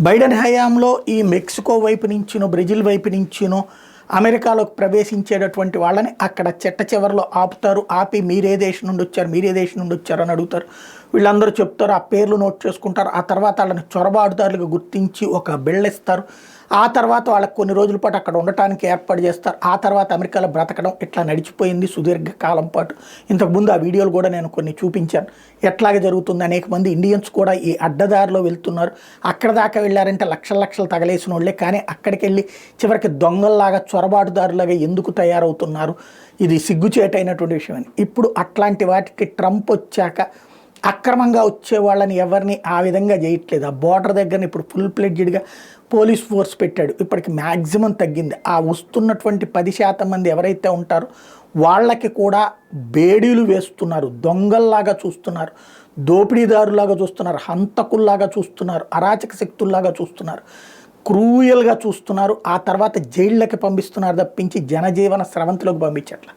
Biden హయాంలో ఈ Mexico వైపు నుంచినో బ్రెజిల్ వైపు నుంచినో అమెరికాలోకి ప్రవేశించేటటువంటి వాళ్ళని అక్కడ చెట్ట చివరిలో ఆపుతారు. ఆపి మీరే దేశం నుండి వచ్చారు, మీరే దేశం నుండి వచ్చారు అని అడుగుతారు. వీళ్ళందరూ చెప్తారు, ఆ పేర్లు నోట్ చేసుకుంటారు. ఆ తర్వాత వాళ్ళని చొరబాటుదారులుగా గుర్తించి ఒక బిళ్ళ ఇస్తారు. ఆ తర్వాత వాళ్ళకి కొన్ని రోజుల పాటు అక్కడ ఉండటానికి ఏర్పాటు చేస్తారు. ఆ తర్వాత అమెరికాలో బ్రతకడం ఇట్లా నడిచిపోయింది సుదీర్ఘకాలం పాటు. ఇంతకుముందు ఆ వీడియోలు కూడా నేను కొన్ని చూపించాను, ఎట్లాగే జరుగుతుంది. అనేక మంది ఇండియన్స్ కూడా ఈ అడ్డదారిలో వెళ్తున్నారు. అక్కడ దాకా వెళ్ళారంటే లక్షల లక్షలు తగలేసిన వాళ్ళే, కానీ అక్కడికి వెళ్ళి చివరికి దొంగల్లాగా చొరబాటుదారులాగా ఎందుకు తయారవుతున్నారు? ఇది సిగ్గుచేటైనటువంటి విషయం అని. ఇప్పుడు అట్లాంటి వాటికి ట్రంప్ వచ్చాక అక్రమంగా వచ్చే వాళ్ళని ఎవరిని ఆ విధంగా చేయట్లేదు. ఆ బోర్డర్ దగ్గర ఇప్పుడు ఫుల్ ప్లెడ్జ్డ్గా పోలీస్ ఫోర్స్ పెట్టాడు. ఇప్పటికి మ్యాక్సిమం తగ్గింది. ఆ వస్తున్నటువంటి 10% మంది ఎవరైతే ఉంటారో వాళ్ళకి కూడా బేడీలు వేస్తున్నారు, దొంగల్లాగా చూస్తున్నారు, దోపిడీదారులాగా చూస్తున్నారు, హంతకుల్లాగా చూస్తున్నారు, అరాచక శక్తుల్లాగా చూస్తున్నారు, క్రూయల్గా చూస్తున్నారు. ఆ తర్వాత జైళ్ళకి పంపిస్తున్నారు తప్పించి జనజీవన స్రవంతిలోకి పంపించట్ల.